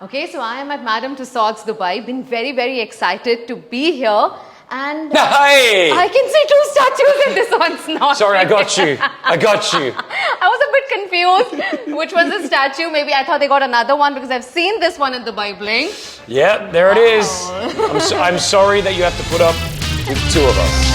Okay, so I am at Madame Tussauds, Dubai. Been very, very excited to be here. And Hey! I can see two statues in this one's not. Sorry, I got you. I got you. I was a bit confused which was the statue. Maybe I thought they got another one because I've seen this one in Dubai Bling. Yeah, there it is. I'm sorry that you have to put up with two of us.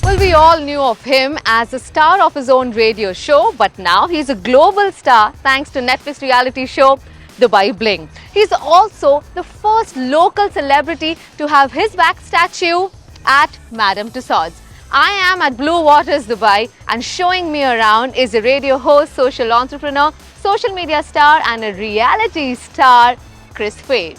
Well, we all knew of him as a star of his own radio show, but now he's a global star thanks to Netflix reality show Dubai Bling. He's also the first local celebrity to have his back statue at Madame Tussauds. I am at Blue Waters, Dubai, and showing me around is a radio host, social entrepreneur, social media star and a reality star, Kris Fade.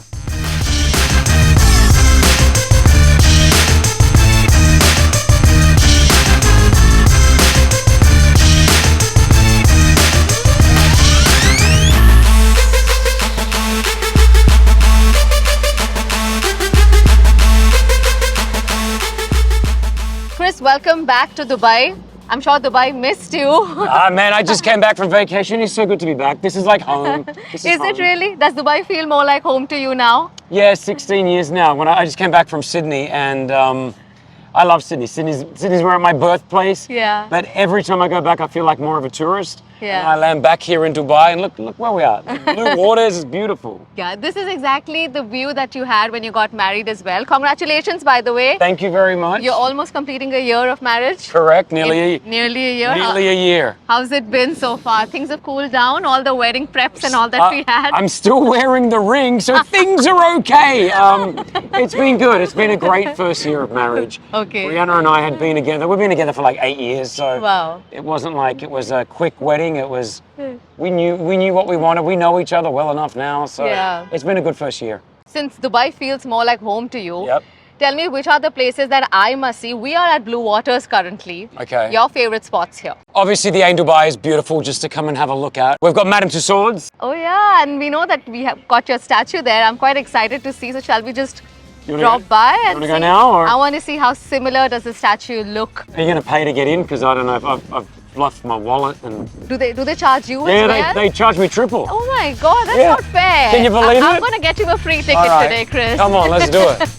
Kris, welcome back to Dubai. I'm sure Dubai missed you. Man, I just came back from vacation. It's so good to be back. This is like home. Is it really? Does Dubai feel more like home to you now? Yeah, 16 years now. When I just came back from Sydney, and I love Sydney. Sydney's where my birthplace. Yeah. But every time I go back, I feel like more of a tourist. Yeah. And I land back here in Dubai, and look where we are. Blue Waters is beautiful. Yeah, this is exactly the view that you had when you got married as well. Congratulations, by the way. Thank you very much. You're almost completing a year of marriage. Correct, nearly a year. Nearly a year. How's it been so far? Things have cooled down, all the wedding preps and all that we had. I'm still wearing the ring, so things are okay. It's been good. It's been a great first year of marriage. Okay. Rihanna and I had been together. We've been together for like 8 years, so wow. It wasn't like it was a quick wedding. It was we knew what we wanted. We know each other well enough now, so yeah. It's been a good first year. Since Dubai feels more like home to you, yep. Tell me which are the places that I must see. We are at Blue Waters currently. Okay. Your favorite spots here? Obviously, the Ain Dubai is beautiful just to come and have a look at. We've got Madame Tussauds. Oh yeah, and we know that we have got your statue there. I'm quite excited to see. So shall we just drop by and you want to go now? Or? I want to see how similar does the statue look. Are you going to pay to get in? Because I don't know if I've lost my wallet. And do they charge you as well? they charge me triple. Oh my God, that's not fair. Can you believe it? I'm going to get you a free ticket today, Kris. Come on, let's do it.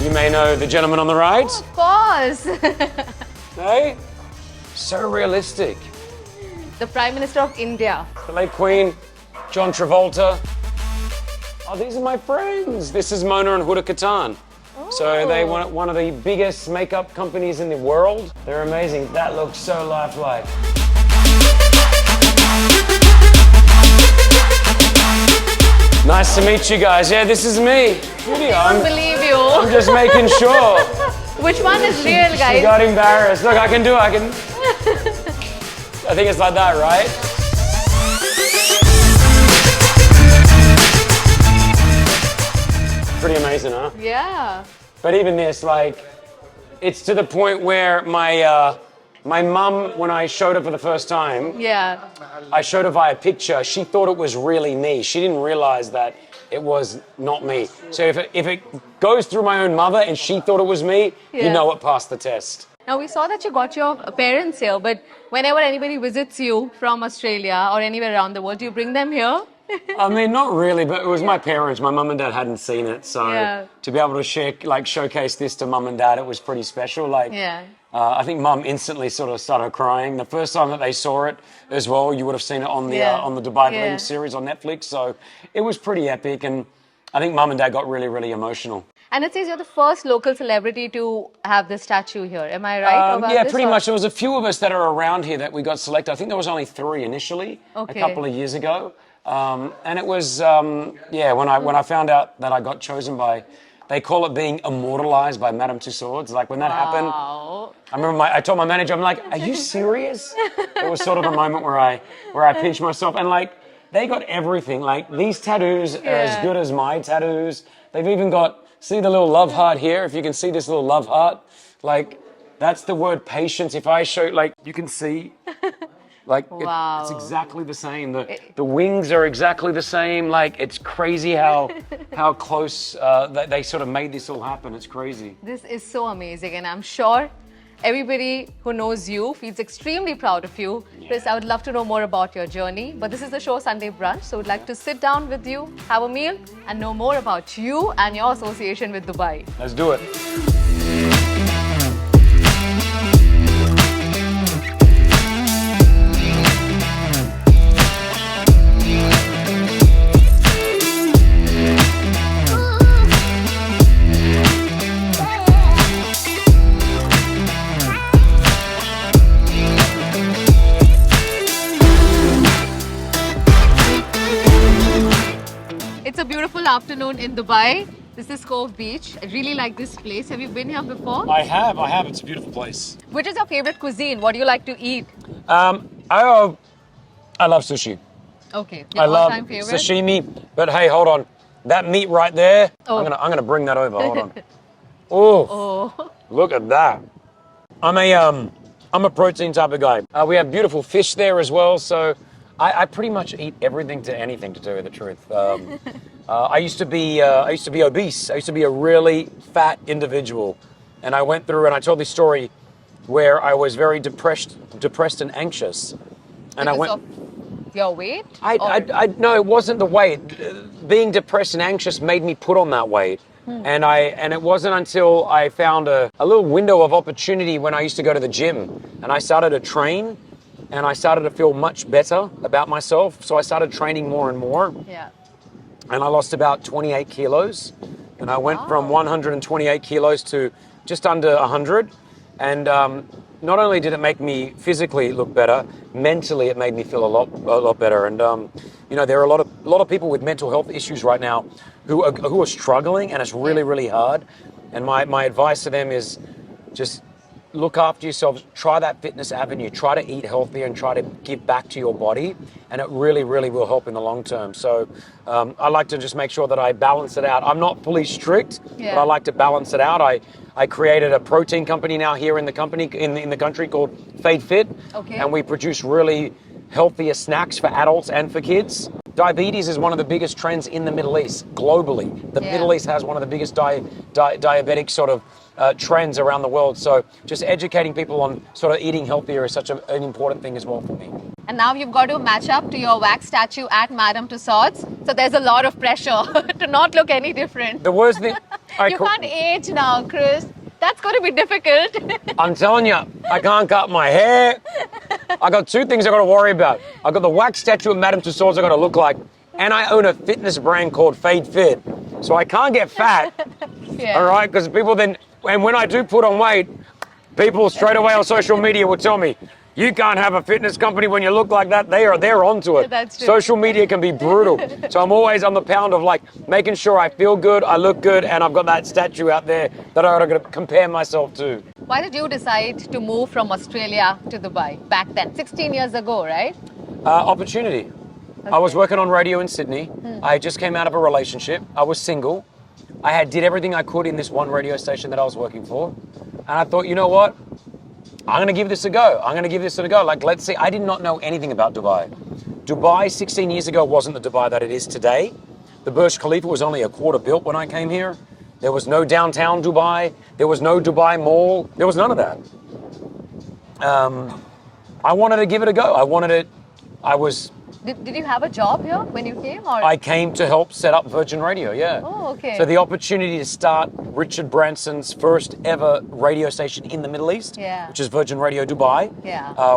You may know the gentleman on the right. Oh, of course. Hey? So realistic. The Prime Minister of India. The late Queen, John Travolta. Oh, these are my friends. This is Mona and Huda Katan. Oh. So they one of the biggest makeup companies in the world. They're amazing. That looks so lifelike. Nice to meet you guys. Yeah, this is me. I can't believe you. I'm just making sure. Which one is real, guys? You got embarrassed. Look, I can do it. I think it's like that, right? Pretty amazing, huh? Yeah. But even this, like, it's to the point where my mum, when I showed her for the first time, yeah, I showed her via picture. She thought it was really me. She didn't realize that it was not me. So if it goes through my own mother and she thought it was me, you know it passed the test. Now, we saw that you got your parents here, but whenever anybody visits you from Australia or anywhere around the world, do you bring them here? I mean, not really, but it was my parents. My mum and dad hadn't seen it, so to be able to showcase this to mum and dad, it was pretty special. I think mum instantly sort of started crying. The first time that they saw it as well, you would have seen it on the Dubai Bling series on Netflix, so it was pretty epic, and I think mum and dad got really, really emotional. And it says you're the first local celebrity to have this statue here. Am I right about yeah, this? pretty much. There was a few of us that are around here that we got selected. I think there was only 3 initially, a couple of years ago. And it was, when I found out that I got chosen by, they call it being immortalized by Madame Tussauds. Like when that happened, I remember I told my manager, I'm like, are you serious? It was sort of a moment where I pinched myself, and like, they got everything. Like these tattoos are as good as my tattoos. They've even got See the little love heart here? If you can see this little love heart, like that's the word patience. If I show, like you can see, like Wow. it's exactly the same. The wings are exactly the same. Like it's crazy how close they sort of made this all happen. It's crazy. This is so amazing, and I'm sure everybody who knows you feels extremely proud of you. Kris, I would love to know more about your journey, but this is the show Sunday Brunch, so we'd like to sit down with you, have a meal, and know more about you and your association with Dubai. Let's do it. It's a beautiful afternoon in Dubai. This is Cove Beach. I really like this place. Have you been here before? I have. It's a beautiful place. Which is your favorite cuisine? What do you like to eat? I love sushi. Okay, your I love all-time favorite? sashimi. But hey, hold on. That meat right there, Oh. I'm gonna bring that over. Hold on. Oh, look at that. I'm a protein type of guy. We have beautiful fish there as well, so I pretty much eat everything to anything, to tell you the truth. I used to be obese. I used to be a really fat individual, and I went through and I told this story where I was very depressed and anxious, and Because of your weight? I no, it wasn't the weight. Being depressed and anxious made me put on that weight. And it wasn't until I found a little window of opportunity when I used to go to the gym and I started to train and I started to feel much better about myself. So I started training more and more. Yeah. And I lost about 28 kilos. And I went from 128 kilos to just under 100. And not only did it make me physically look better, mentally it made me feel a lot better. And you know, there are a lot of people with mental health issues right now who are struggling, and it's really, really hard. And my advice to them is just look after yourselves, try that fitness avenue, try to eat healthier and try to give back to your body, and it really, really will help in the long term. So I like to just make sure that I balance it out. I'm not fully strict, but I like to balance it out. I created a protein company now here in the country called Fade Fit, and we produce really healthier snacks for adults and for kids. Diabetes is one of the biggest trends in the Middle East globally. The Middle East has one of the biggest diabetic sort of trends around the world. So just educating people on sort of eating healthier is such an important thing as well for me. And now you've got to match up to your wax statue at Madame Tussauds. So there's a lot of pressure to not look any different. The worst thing... You can't age now, Kris. That's going to be difficult. I'm telling you, I can't cut my hair. I got two things I got to worry about. I got the wax statue of Madame Tussauds I got to look like, and I own a fitness brand called Fade Fit, so I can't get fat. All right, because people then, and when I do put on weight, people straight away on social media will tell me, you can't have a fitness company when you look like that. They're onto it. That's true. Social media can be brutal. So I'm always on the pound of like making sure I feel good, I look good, and I've got that statue out there that I'm going to compare myself to. Why did you decide to move from Australia to Dubai back then? 16 years ago, right? Opportunity. I was working on radio in Sydney. I just came out of a relationship. I was single. I did everything I could in this one radio station that I was working for. And I thought, you know what? I'm going to give this a go. Like, let's see. I did not know anything about Dubai. Dubai 16 years ago wasn't the Dubai that it is today. The Burj Khalifa was only a quarter built when I came here. There was no downtown Dubai. There was no Dubai Mall. There was none of that. I wanted to give it a go. Did you have a job here when you came? Or? I came to help set up Virgin Radio, yeah. Oh, okay. So the opportunity to start Richard Branson's first ever radio station in the Middle East, which is Virgin Radio Dubai,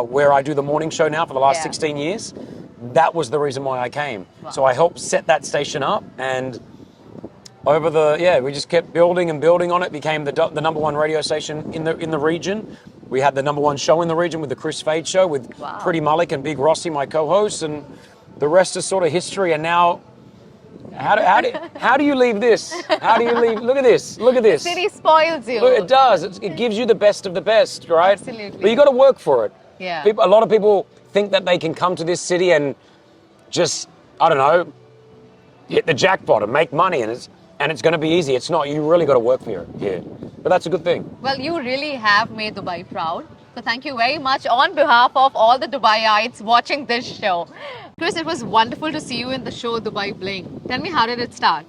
where I do the morning show now for the last 16 years, that was the reason why I came. Wow. So I helped set that station up, and we just kept building and building on it, became the number one radio station in the region. We had the number one show in the region with the Kris Fade show with Pretty Malik and Big Rossi, my co-hosts, and the rest is sort of history. And now, how do you leave this? How do you leave? Look at this. Look at this. The city spoils you. Look, it does. It gives you the best of the best, right? Absolutely. But you got to work for it. Yeah. A lot of people think that they can come to this city and just, I don't know, hit the jackpot and make money. And and it's going to be easy. It's not. You really got to work for it here. But that's a good thing. Well, you really have made Dubai proud. So thank you very much on behalf of all the Dubaiites watching this show. Kris, it was wonderful to see you in the show Dubai Bling. Tell me, how did it start?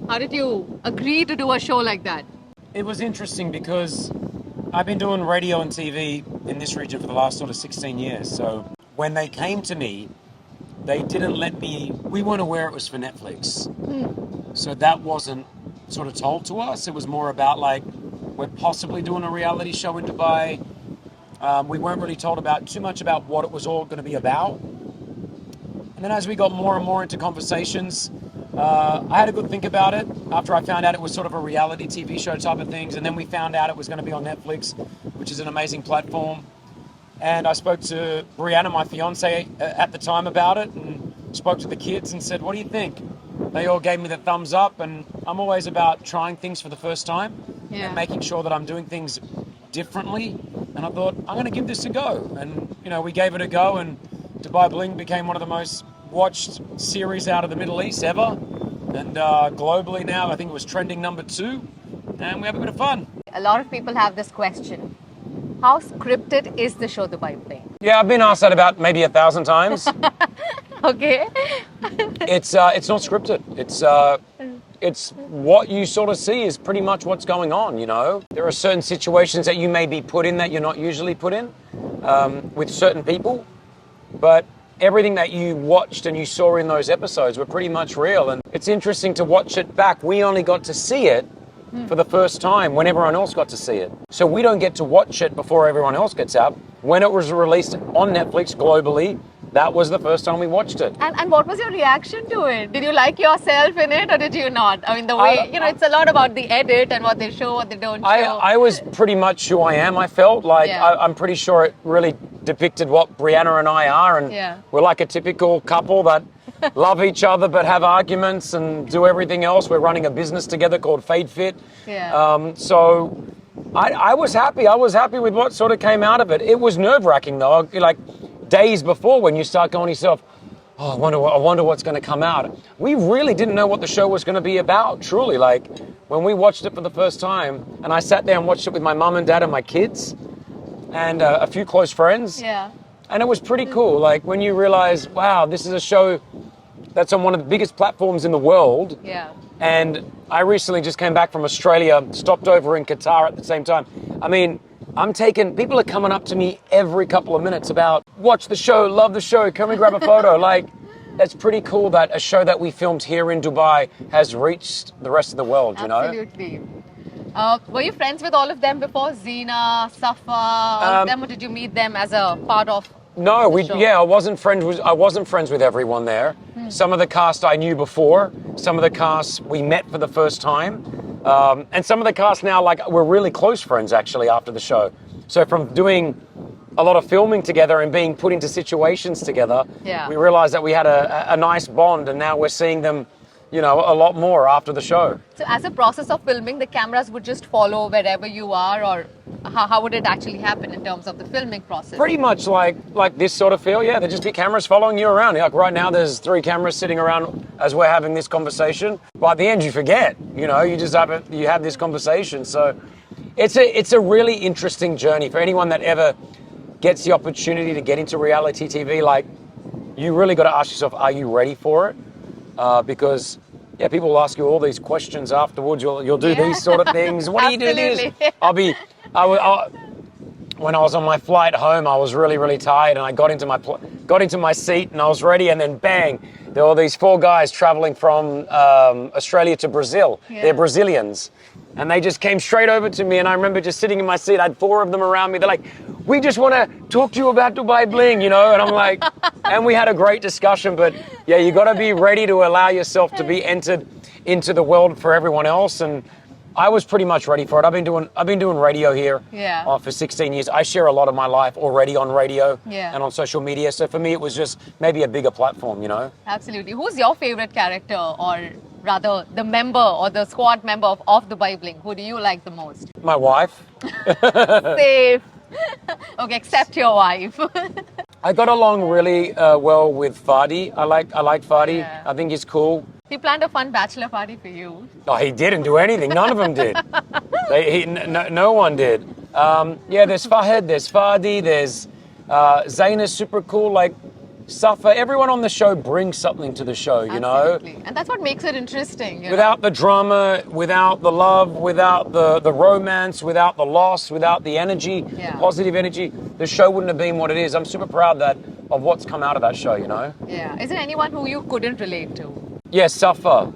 How did you agree to do a show like that? It was interesting because I've been doing radio and TV in this region for the last sort of 16 years. So when they came to me, they didn't let me, we weren't aware it was for Netflix. So that wasn't sort of told to us. It was more about like, we're possibly doing a reality show in Dubai. We weren't really told about too much about what it was all going to be about. And then as we got more and more into conversations, I had a good think about it after I found out it was sort of a reality TV show type of things. And then we found out it was going to be on Netflix, which is an amazing platform. And I spoke to Brianna, my fiance, at the time about it, and spoke to the kids and said, what do you think? They all gave me the thumbs up, and I'm always about trying things for the first time and making sure that I'm doing things differently. And I thought, I'm going to give this a go. And, you know, we gave it a go, and Dubai Bling became one of the most watched series out of the Middle East ever. And globally now, I think it was trending #2. And we have a bit of fun. A lot of people have this question. How scripted is the show Dubai Bling? Yeah, I've been asked that about maybe 1,000 times. Okay. It's not scripted. It's what you sort of see is pretty much what's going on, you know. There are certain situations that you may be put in that you're not usually put in with certain people, but everything that you watched and you saw in those episodes were pretty much real. And it's interesting to watch it back. We only got to see it for the first time when everyone else got to see it. So we don't get to watch it before everyone else gets out. When it was released on Netflix globally, that was the first time we watched it. And what was your reaction to it? Did you like yourself in it or did you not? I mean, the way, it's a lot about the edit and what they show, what they don't show. I was pretty much who I am, I felt. Like, I'm pretty sure it really depicted what Brianna and I are. And we're like a typical couple that love each other but have arguments and do everything else. We're running a business together called Fade Fit. So I was happy. I was happy with what sort of came out of it. It was nerve-wracking though. Like, days before when you start going to yourself, oh, I wonder what's going to come out. We really didn't know what the show was going to be about, truly. Like, when we watched it for the first time, and I sat there and watched it with my mum and dad and my kids, and a few close friends. And it was pretty cool. Like, when you realize, wow, this is a show that's on one of the biggest platforms in the world. And I recently just came back from Australia, stopped over in Qatar at the same time. I mean, people are coming up to me every couple of minutes about, watch the show, love the show, can we grab a photo? Like, that's pretty cool that a show that we filmed here in Dubai has reached the rest of the world, you know? Absolutely. Were you friends with all of them before? Zina, Safa, all of them, or did you meet them as a part of No, the show? I wasn't friends with everyone there. Some of the cast I knew before, some of the cast we met for the first time. And some of the cast now, like, we're really close friends actually after the show. So from doing a lot of filming together and being put into situations together, we realized that we had a nice bond, and now we're seeing them, you know, a lot more after the show. So as a process of filming, the cameras would just follow wherever you are, or how would it actually happen in terms of the filming process? Pretty much like this sort of feel, yeah. There'd just be cameras following you around. Like right now, there's 3 cameras sitting around as we're having this conversation. But at the end, you forget. You know, you just have this conversation. So it's a really interesting journey for anyone that ever gets the opportunity to get into reality TV. Like, you really got to ask yourself, are you ready for it? Because people will ask you all these questions afterwards. You'll do these sort of things. What do you do this? When I was on my flight home, I was really, really tired, and I got into my seat, and I was ready, and then bang, there were these 4 guys traveling from Australia to Brazil. They're Brazilians, and they just came straight over to me, and I remember just sitting in my seat. I had 4 of them around me. They're like, we just want to talk to you about Dubai Bling, you know? And I'm like, and we had a great discussion, but yeah, you got to be ready to allow yourself to be entered into the world for everyone else. And I was pretty much ready for it. I've been doing radio here for 16 years. I share a lot of my life already on radio and on social media. So for me, it was just maybe a bigger platform, you know? Absolutely. Who's your favorite character, or rather the member or the squad member of Dubai Bling? Who do you like the most? My wife. Safe. Okay, except your wife. I got along really well with Fadi. I like Fadi. I think he's cool. He planned a fun bachelor party for you. Oh, he didn't do anything. None of them did. No one did. Yeah, there's Fahad, there's Fadi, there's Zayn is super cool. Like Safa, everyone on the show brings something to the show, you Absolutely. know? And that's what makes it interesting. Without the drama, without the love, without the romance, without the loss, without the energy, positive energy, the show wouldn't have been what it is. I'm super proud of what's come out of that show, you know? Yeah. Is there anyone who you couldn't relate to? Yeah, Safa.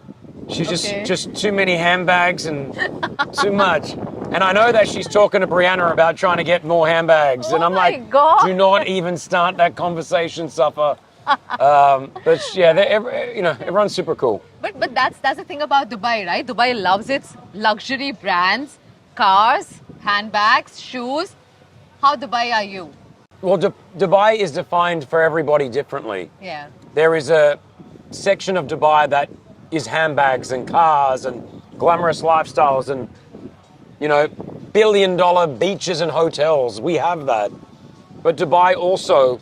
She's just too many handbags and too much. And I know that she's talking to Brianna about trying to get more handbags. And I'm like, God. do not even start that conversation, Safa. But yeah, everyone's super cool. But that's the thing about Dubai, right? Dubai loves its luxury brands, cars, handbags, shoes. How Dubai are you? Well, Dubai is defined for everybody differently. Yeah. There is a section of Dubai that is handbags and cars and glamorous lifestyles and, you know, billion-dollar beaches and hotels. We have that. But Dubai also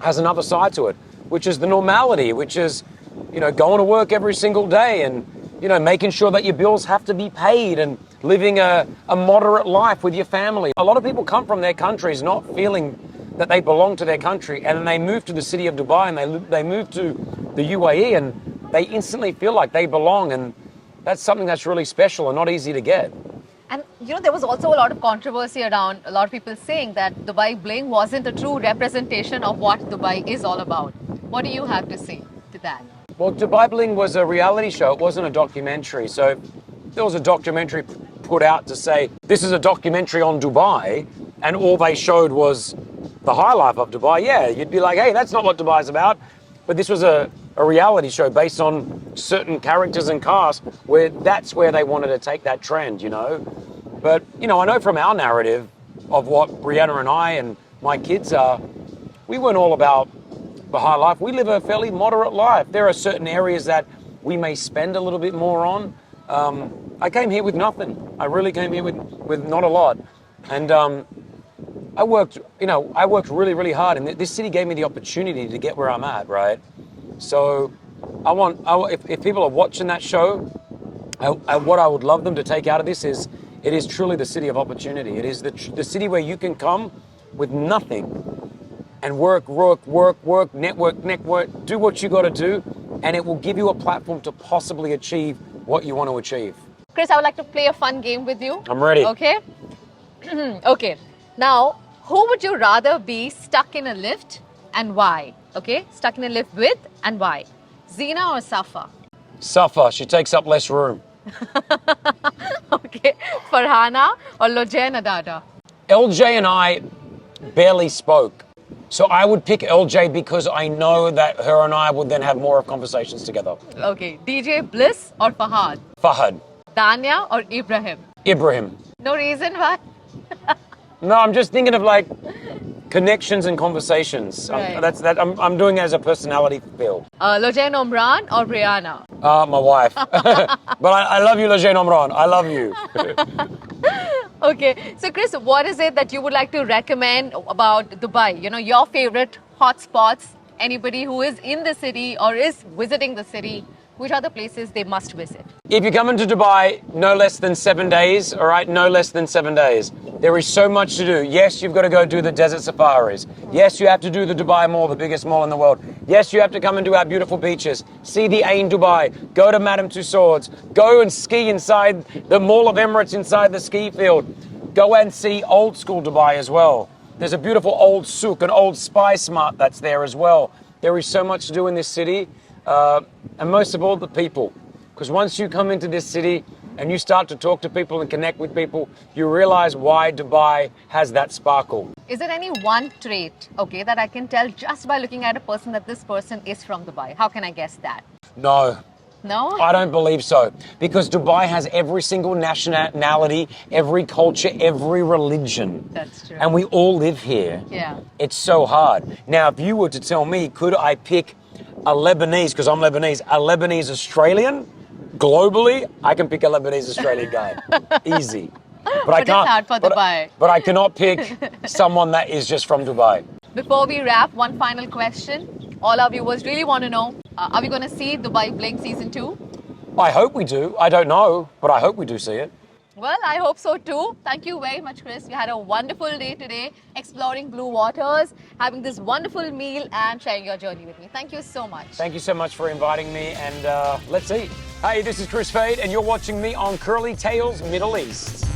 has another side to it, which is the normality, which is, you know, going to work every single day and, you know, making sure that your bills have to be paid and living a moderate life with your family. A lot of people come from their countries not feeling that they belong to their country, and then they move to the city of Dubai and they move to the UAE and they instantly feel like they belong, and that's something that's really special and not easy to get. And you know, there was also a lot of controversy around a lot of people saying that Dubai Bling wasn't a true representation of what Dubai is all about. What do you have to say to that? Well, Dubai Bling was a reality show. It wasn't a documentary. So there was a documentary put out to say, this is a documentary on Dubai, and all they showed was the high life of Dubai. Yeah, you'd be like, hey, that's not what Dubai's about. But this was a reality show based on certain characters and cast where that's where they wanted to take that trend, you know. But, you know, I know from our narrative of what Brianna and I and my kids are, we weren't all about the high life. We live a fairly moderate life. There are certain areas that we may spend a little bit more on. I came here with nothing. I really came here with not a lot. And I worked really, really hard. And this city gave me the opportunity to get where I'm at, right? So if people are watching that show, what I would love them to take out of this is it is truly the city of opportunity. It is the city where you can come with nothing and work, network, do what you got to do, and it will give you a platform to possibly achieve what you want to achieve. Kris, I would like to play a fun game with you. I'm ready. Okay? Okay. Now, who would you rather be stuck in a lift and why? Okay? Stuck in a lift with and why? Zina or Safa? Safa, she takes up less room. Okay. Farhana or Lojana Dada? LJ and I barely spoke. So I would pick LJ because I know that her and I would then have more of conversations together. Okay. DJ Bliss or Fahad? Fahad. Dania or Ibrahim? Ibrahim. No reason why? No, I'm just thinking of like connections and conversations. Right. I'm doing it as a personality feel. Lojain Omran or Brianna? My wife. But I love you, Lojain Omran. I love you. Okay. So, Kris, what is it that you would like to recommend about Dubai? You know, your favorite hotspots, anybody who is in the city or is visiting the city, which are the places they must visit? If you're coming to Dubai, no less than 7 days, all right? No less than 7 days. There is so much to do. Yes, you've got to go do the desert safaris. Yes, you have to do the Dubai Mall, the biggest mall in the world. Yes, you have to come and do our beautiful beaches. See the Ain Dubai. Go to Madame Tussauds. Go and ski inside the Mall of Emirates inside the ski field. Go and see old school Dubai as well. There's a beautiful old souk, an old Spice Mart that's there as well. There is so much to do in this city. And most of all, the people. Because once you come into this city and you start to talk to people and connect with people, you realize why Dubai has that sparkle. Is there any one trait, okay, that I can tell just by looking at a person that this person is from Dubai? How can I guess that? No. No? I don't believe so. Because Dubai has every single nationality, every culture, every religion. That's true. And we all live here. Yeah. It's so hard. Now, if you were to tell me, could I pick a Lebanese, because I'm Lebanese, a Lebanese Australian, globally, I can pick a Lebanese Australian guy. Easy. But it's hard for Dubai. But I cannot pick someone that is just from Dubai. Before we wrap, one final question. All our viewers really want to know, are we going to see Dubai Bling Season 2? I hope we do. I don't know, but I hope we do see it. Well, I hope so too. Thank you very much, Kris. You had a wonderful day today, exploring blue waters, having this wonderful meal and sharing your journey with me. Thank you so much. Thank you so much for inviting me, and let's eat. Hey, this is Kris Fade, and you're watching me on Curly Tales Middle East.